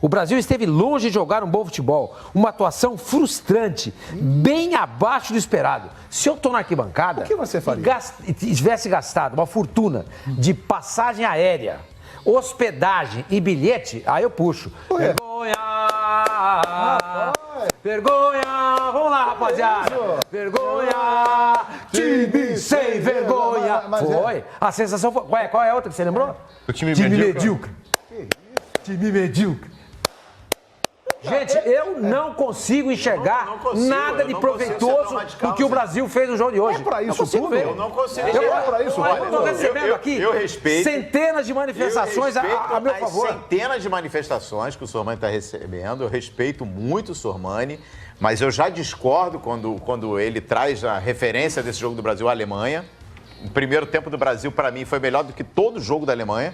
O Brasil esteve longe de jogar um bom futebol. Uma atuação frustrante, bem abaixo do esperado. Se eu estou na arquibancada... O que você faria? E tivesse gastado uma fortuna de passagem aérea, hospedagem e bilhete, aí eu puxo. Vergonha! Vergonha! Vamos lá, rapaziada! Vergonha! Time sem vergonha! Foi. A sensação foi... Qual é a outra que você lembrou? O time medíocre. Time medíocre. Gente, eu não consigo enxergar nada de proveitoso do que o Brasil fez no jogo de hoje. É pra isso tudo? Eu não consigo. Eu estou recebendo aqui centenas de manifestações a meu favor. Centenas de manifestações que o Sormani está recebendo. Eu respeito muito o Sormani, mas eu já discordo quando ele traz a referência desse jogo do Brasil-Alemanha. O primeiro tempo do Brasil, para mim, foi melhor do que todo jogo da Alemanha.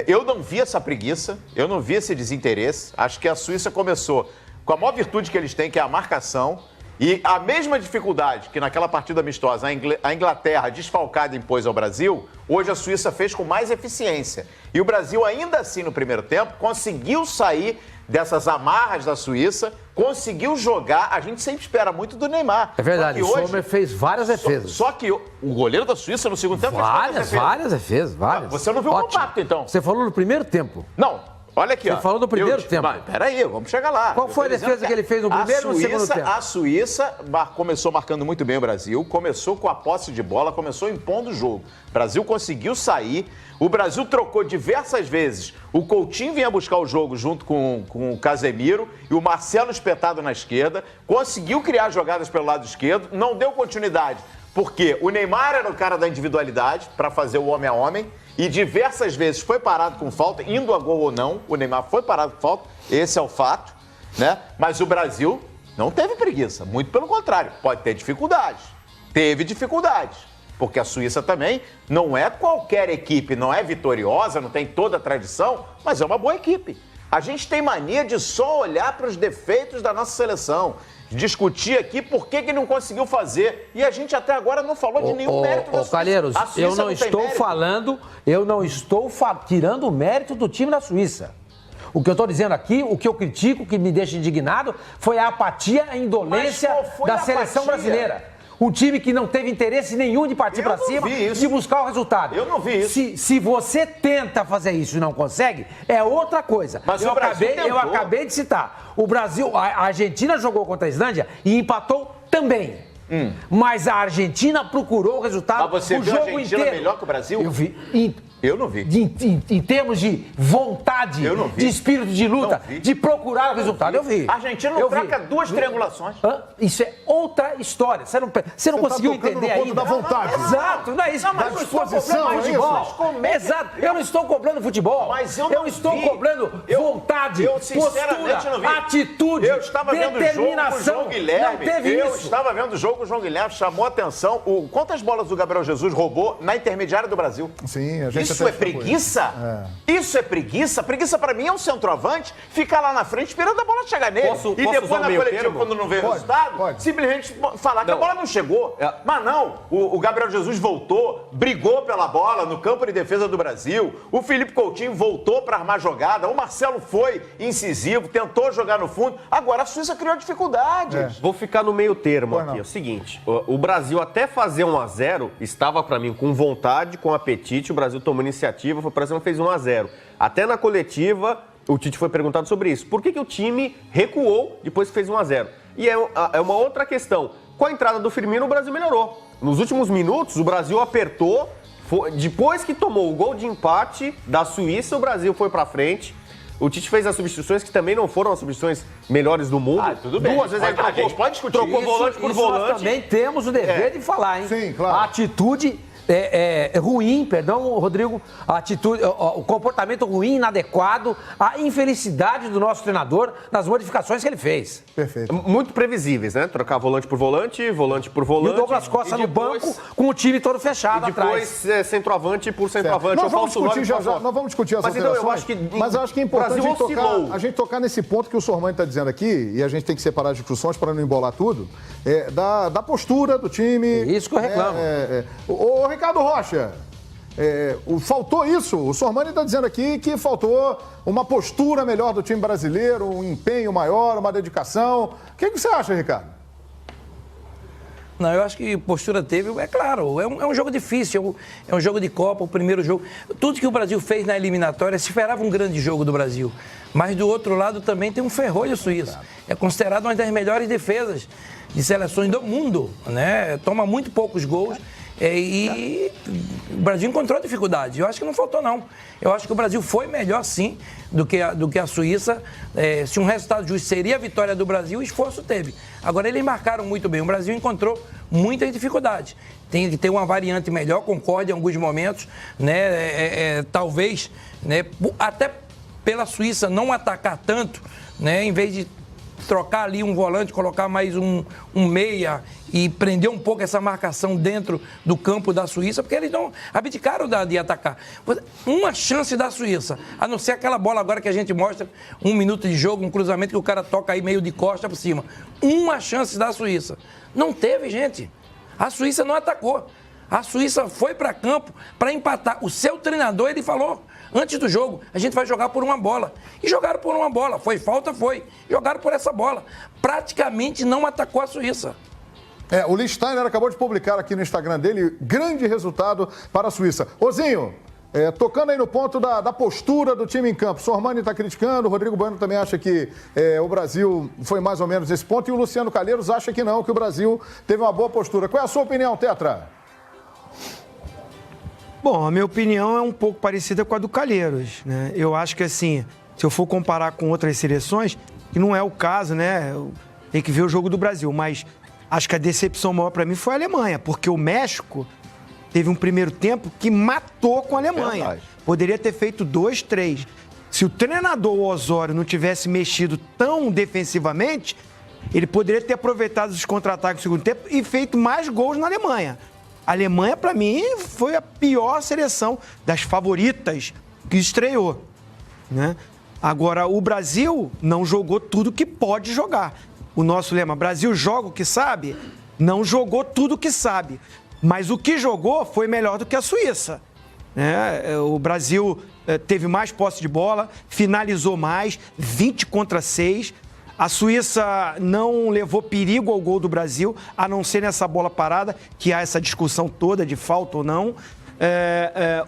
Eu não vi essa preguiça, eu não vi esse desinteresse. Acho que a Suíça começou com a maior virtude que eles têm, que é a marcação. E a mesma dificuldade que naquela partida amistosa a Inglaterra desfalcada impôs ao Brasil, hoje a Suíça fez com mais eficiência. E o Brasil, ainda assim, no primeiro tempo, conseguiu sair dessas amarras da Suíça, conseguiu jogar. A gente sempre espera muito do Neymar. É verdade, o Sommer fez várias defesas. Só que o goleiro da Suíça no segundo tempo fez várias defesas. Você não viu o compacto, então? Você falou no primeiro tempo. Não. Olha aqui, Você falou no primeiro tempo. Mas, peraí, vamos chegar lá. Qual foi a defesa que ele fez no primeiro ou no segundo tempo? A Suíça começou marcando muito bem o Brasil, começou com a posse de bola, começou impondo o jogo. O Brasil conseguiu sair, o Brasil trocou diversas vezes. O Coutinho vinha buscar o jogo junto com o Casemiro e o Marcelo espetado na esquerda, conseguiu criar jogadas pelo lado esquerdo, não deu continuidade, porque o Neymar era o cara da individualidade para fazer o homem a homem, e diversas vezes foi parado com falta, indo a gol ou não, o Neymar foi parado com falta, esse é o fato, né? Mas o Brasil não teve preguiça, muito pelo contrário, pode ter dificuldades, teve dificuldades, porque a Suíça também não é qualquer equipe, não é vitoriosa, não tem toda a tradição, mas é uma boa equipe. A gente tem mania de só olhar para os defeitos da nossa seleção, discutir aqui por que não conseguiu fazer. E a gente até agora não falou de nenhum mérito da Suíça. Calheiros, eu não estou falando, tirando o mérito do time da Suíça. O que eu estou dizendo aqui, o que eu critico, o que me deixa indignado, foi a apatia, a indolência da seleção brasileira. Um time que não teve interesse nenhum de partir para cima, de buscar o resultado. Eu não vi isso. Se você tenta fazer isso e não consegue, é outra coisa. Mas eu acabei de citar. O Brasil, a Argentina jogou contra a Islândia e empatou também. Mas a Argentina procurou o resultado. Mas você viu a Argentina melhor que o Brasil? Eu vi. Eu não vi. Em termos de vontade, de espírito de luta, de procurar o resultado, eu vi. A Argentina não troca duas triangulações. Isso é outra história. Você não conseguiu entender ainda. Da vontade. Exato, não é isso. Da disposição, é isso? Exato. Eu não estou cobrando futebol. Mas eu estou cobrando vontade, postura, atitude, eu estava determinação. Vendo o jogo com o João Guilherme. Não teve eu isso. estava vendo o jogo com o João Guilherme, chamou a atenção. Quantas bolas o Gabriel Jesus roubou na intermediária do Brasil? Sim, a gente Isso é preguiça? Isso é preguiça? Preguiça pra mim é um centroavante ficar lá na frente esperando a bola chegar nele. E depois na coletiva, quando não vê o resultado, simplesmente falar que a bola não chegou. Mas não, o Gabriel Jesus voltou, brigou pela bola no campo de defesa do Brasil, o Felipe Coutinho voltou pra armar jogada, o Marcelo foi incisivo, tentou jogar no fundo. Agora a Suíça criou dificuldades. Vou ficar no meio termo aqui. É o seguinte, o Brasil até fazer 1-0 estava pra mim com vontade, com apetite, o Brasil tomou iniciativa, foi pra cima, fez 1-0. Até na coletiva, o Tite foi perguntado sobre isso. Por que o time recuou depois que fez 1-0? E é uma outra questão. Com a entrada do Firmino, o Brasil melhorou. Nos últimos minutos, o Brasil apertou. Depois que tomou o gol de empate da Suíça, o Brasil foi pra frente. O Tite fez as substituições que também não foram as substituições melhores do mundo. Tudo bem. Duas vezes A gente pode discutir trocou isso, volante por volante. Nós também temos o dever de falar, hein? Sim, claro. A atitude ruim, perdão, Rodrigo, a atitude, o comportamento ruim, inadequado, a infelicidade do nosso treinador nas modificações que ele fez. Perfeito. Muito previsíveis, né? Trocar volante por volante por E volante. o Douglas Costa no banco com o time todo fechado e depois atrás. Centroavante por centroavante. Nós vamos discutir as alterações, mas eu acho que é importante a gente tocar nesse ponto que o Sormani está dizendo aqui, e a gente tem que separar as discussões para não embolar tudo, da postura do time. Isso que eu reclamo. Ô, Ricardo Rocha, Faltou isso. O Sormani está dizendo aqui que faltou uma postura melhor do time brasileiro, um empenho maior, uma dedicação. O que você acha, Ricardo? Não, eu acho que postura teve, é claro, é um jogo difícil, é um jogo de Copa, o primeiro jogo. Tudo que o Brasil fez na eliminatória, se esperava um grande jogo do Brasil. Mas do outro lado também tem um ferrolho suíço. É considerado uma das melhores defesas de seleções do mundo, né? Toma muito poucos gols. E o Brasil encontrou dificuldade. Eu acho que não faltou, não. Eu acho que o Brasil foi melhor, sim, do que a Suíça. Se um resultado justo seria a vitória do Brasil, o esforço teve. Agora, eles marcaram muito bem. O Brasil encontrou muitas dificuldades. Tem que ter uma variante melhor, concordo em alguns momentos, né? Talvez, né? Até pela Suíça não atacar tanto, né? Em vez de trocar ali um volante, colocar mais um meia e prender um pouco essa marcação dentro do campo da Suíça, porque eles não abdicaram de atacar. Uma chance da Suíça, a não ser aquela bola agora que a gente mostra, 1 minuto de jogo, um cruzamento que o cara toca aí meio de costa por cima. Uma chance da Suíça. Não teve, gente. A Suíça não atacou. A Suíça foi para campo para empatar. O seu treinador, ele falou antes do jogo, a gente vai jogar por uma bola. E jogaram por uma bola. Foi falta? Foi. Jogaram por essa bola. Praticamente não atacou a Suíça. O Lee Steiner acabou de publicar aqui no Instagram dele, grande resultado para a Suíça. Ozinho, tocando aí no ponto da postura do time em campo. O Sormani está criticando, o Rodrigo Bueno também acha que o Brasil foi mais ou menos esse ponto, e o Luciano Calheiros acha que não, que o Brasil teve uma boa postura. Qual é a sua opinião, Tetra? Bom, a minha opinião é um pouco parecida com a do Calheiros, né? Eu acho que, assim, se eu for comparar com outras seleções, que não é o caso, né? Tem que ver o jogo do Brasil, mas acho que a decepção maior para mim foi a Alemanha, porque o México teve um primeiro tempo que matou com a Alemanha. Verdade. Poderia ter feito 2, 3. Se o treinador Osório não tivesse mexido tão defensivamente, ele poderia ter aproveitado os contra-ataques no segundo tempo e feito mais gols na Alemanha. A Alemanha, para mim, foi a pior seleção das favoritas que estreou, né? Agora, o Brasil não jogou tudo que pode jogar. O nosso lema, Brasil joga o que sabe, não jogou tudo que sabe. Mas o que jogou foi melhor do que a Suíça, né? O Brasil teve mais posse de bola, finalizou mais, 20 contra 6. A Suíça não levou perigo ao gol do Brasil, a não ser nessa bola parada, que há essa discussão toda de falta ou não.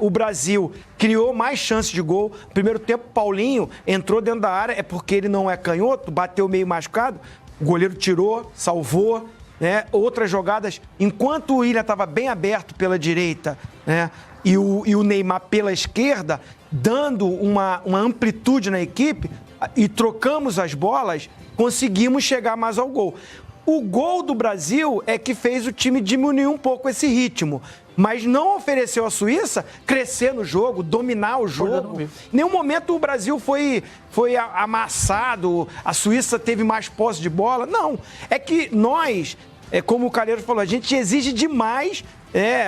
O Brasil criou mais chances de gol. Primeiro tempo, Paulinho entrou dentro da área, é porque ele não é canhoto, bateu meio machucado, o goleiro tirou, salvou, né? Outras jogadas, enquanto o Willian estava bem aberto pela direita, né? E o Neymar pela esquerda, dando uma amplitude na equipe, e trocamos as bolas, conseguimos chegar mais ao gol. O gol do Brasil é que fez o time diminuir um pouco esse ritmo, mas não ofereceu à Suíça crescer no jogo, dominar o jogo. Em nenhum momento o Brasil foi amassado, a Suíça teve mais posse de bola. Não, é que nós, como o Calheiros falou, a gente exige demais,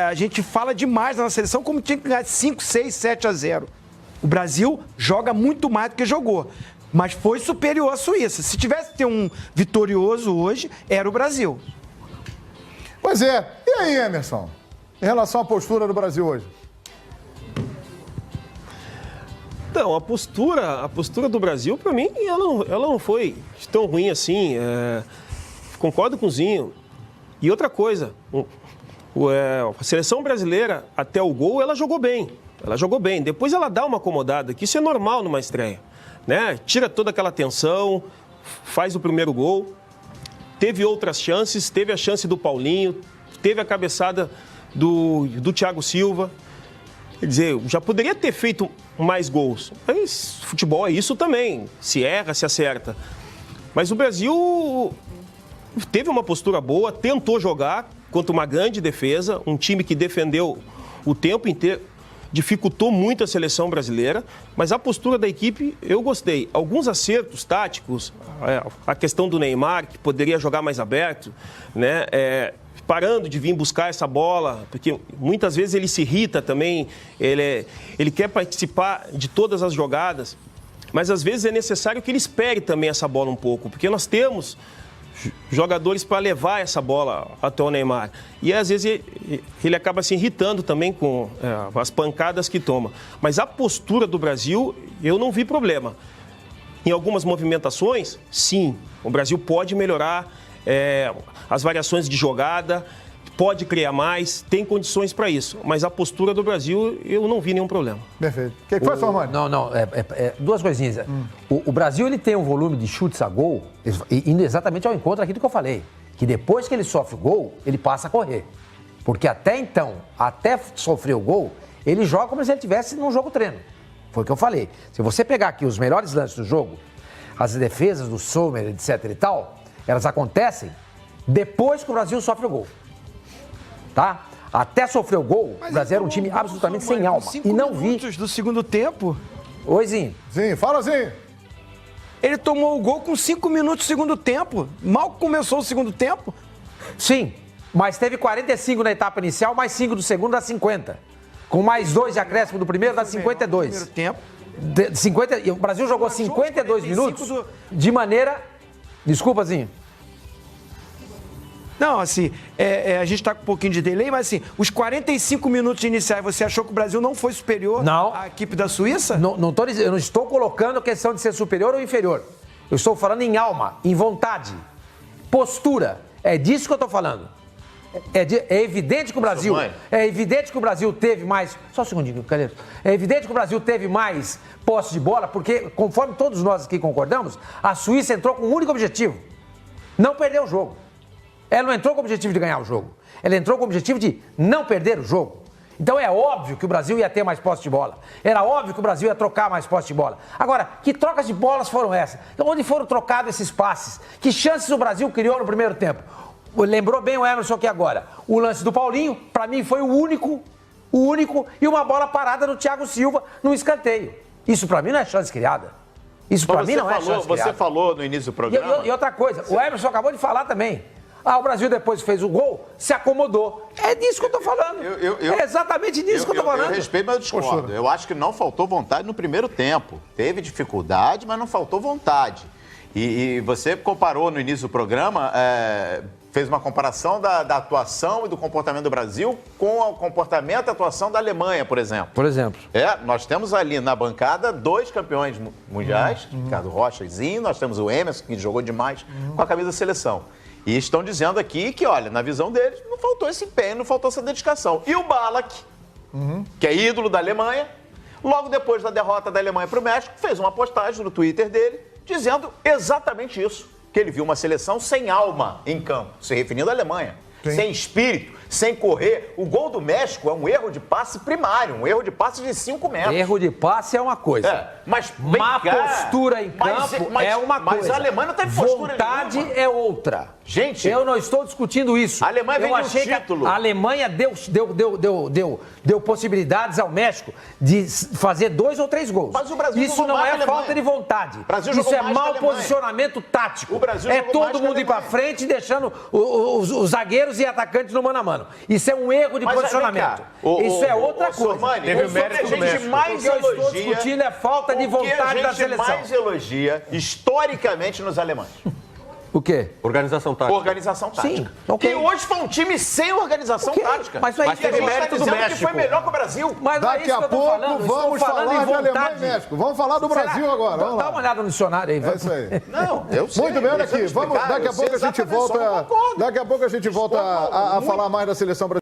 a gente fala demais na nossa seleção, como tinha que ganhar 5, 6, 7-0. O Brasil joga muito mais do que jogou, mas foi superior à Suíça. Se tivesse que ter um vitorioso hoje, era o Brasil. Pois é. E aí, Emerson? Em relação à postura do Brasil hoje? Então, a postura do Brasil, para mim, ela não foi tão ruim assim. Concordo com o Zinho. E outra coisa, a seleção brasileira, até o gol, ela jogou bem. Ela jogou bem. Depois ela dá uma acomodada, que isso é normal numa estreia, né? Tira toda aquela tensão, faz o primeiro gol. Teve outras chances, teve a chance do Paulinho, teve a cabeçada do Thiago Silva. Quer dizer, já poderia ter feito mais gols. Mas futebol é isso também. Se erra, se acerta. Mas o Brasil teve uma postura boa, tentou jogar contra uma grande defesa, um time que defendeu o tempo inteiro, dificultou muito a seleção brasileira, mas a postura da equipe eu gostei. Alguns acertos táticos, a questão do Neymar, que poderia jogar mais aberto, né? Parando de vir buscar essa bola, porque muitas vezes ele se irrita também, ele quer participar de todas as jogadas, mas às vezes é necessário que ele espere também essa bola um pouco, porque nós temos jogadores para levar essa bola até o Neymar. E às vezes ele acaba se irritando também com as pancadas que toma. Mas a postura do Brasil, eu não vi problema. Em algumas movimentações, sim, o Brasil pode melhorar as variações de jogada, pode criar mais, tem condições para isso. Mas a postura do Brasil, eu não vi nenhum problema. Perfeito. O que foi, Sormani? Não, duas coisinhas. O Brasil ele tem um volume de chutes a gol, indo exatamente ao encontro aqui do que eu falei. Que depois que ele sofre o gol, ele passa a correr. Porque até então, até sofrer o gol, ele joga como se ele estivesse num jogo treino. Foi o que eu falei. Se você pegar aqui os melhores lances do jogo, as defesas do Sommer, etc e tal, elas acontecem depois que o Brasil sofre o gol. Tá? Até sofrer o gol, o Brasil era um time absolutamente sem alma. E não vi. 5 minutos do segundo tempo. Oi, Zinho. Zinho, fala, Zinho. Ele tomou o gol com 5 minutos do segundo tempo. Mal começou o segundo tempo. Sim, mas teve 45 na etapa inicial, mais 5 do segundo, dá 50. Com mais 2 de acréscimo do primeiro, dá 52. Primeiro tempo. 50, o Brasil jogou 52 minutos de maneira... Desculpa, Zinho. Não, assim, a gente tá com um pouquinho de delay, mas assim, os 45 minutos iniciais, você achou que o Brasil não foi superior à equipe da Suíça? Eu não estou colocando a questão de ser superior ou inferior. Eu estou falando em alma, em vontade, postura. É disso que eu estou falando. É evidente que o Brasil... É evidente que o Brasil teve mais... Só um segundinho, Calheiros. É evidente que o Brasil teve mais posse de bola, porque, conforme todos nós aqui concordamos, a Suíça entrou com um único objetivo: não perder o jogo. Ela não entrou com o objetivo de ganhar o jogo. Ela entrou com o objetivo de não perder o jogo. Então é óbvio que o Brasil ia ter mais posse de bola. Era óbvio que o Brasil ia trocar mais posse de bola. Agora, que trocas de bolas foram essas? Então, onde foram trocados esses passes? Que chances o Brasil criou no primeiro tempo? Lembrou bem o Emerson aqui agora. O lance do Paulinho, para mim, foi o único, e uma bola parada do Thiago Silva no escanteio. Isso para mim não é chance criada. Isso para mim não é chance criada. Você falou no início do programa... E outra coisa, o Emerson acabou de falar também. O Brasil depois que fez o gol, se acomodou. É disso que eu tô falando. É exatamente disso que eu tô falando. Eu respeito, mas eu discordo. Eu acho que não faltou vontade no primeiro tempo. Teve dificuldade, mas não faltou vontade. E você comparou no início do programa, fez uma comparação da atuação e do comportamento do Brasil com o comportamento e atuação da Alemanha, por exemplo. Por exemplo. Nós temos ali na bancada 2 campeões mundiais, Ricardo Rocha e Zinho, nós temos o Emerson, que jogou demais com a camisa da seleção. E estão dizendo aqui que, olha, na visão deles, não faltou esse empenho, não faltou essa dedicação. E o Ballack, que é ídolo da Alemanha, logo depois da derrota da Alemanha para o México, fez uma postagem no Twitter dele, dizendo exatamente isso, que ele viu uma seleção sem alma em campo, se referindo à Alemanha. Sim. Sem espírito, sem correr. O gol do México é um erro de passe primário, um erro de passe de 5 metros. Erro de passe é uma coisa. Mas má postura em campo é uma coisa. Mas a Alemanha não teve postura vontade nenhuma. É outra. Gente, eu não estou discutindo isso. A Alemanha veio de um título. A Alemanha deu possibilidades ao México de fazer 2 ou 3 gols. Mas o Brasil isso não é falta de vontade. Isso é mau posicionamento tático. O Brasil é todo mundo ir para frente, deixando os zagueiros e atacantes no mano a mano. Isso é um erro de posicionamento. Isso é outra coisa. Sormani, teve mérito do México. O que eu estou discutindo é falta de vontade da seleção. O que a gente mais elogia historicamente nos alemães. O quê? Organização tática. Organização tática. Sim, okay. E hoje foi um time sem organização tática. Mas teve mérito do México. Que foi melhor que o Brasil. Mas daqui a pouco vamos falar de Alemanha e México. Vamos falar do Brasil agora. Vamos Dá uma olhada no dicionário aí. É isso aí. Não, eu sei. Muito bem, olha aqui. Daqui a pouco a gente volta. Daqui a pouco a gente volta a falar mais da seleção brasileira.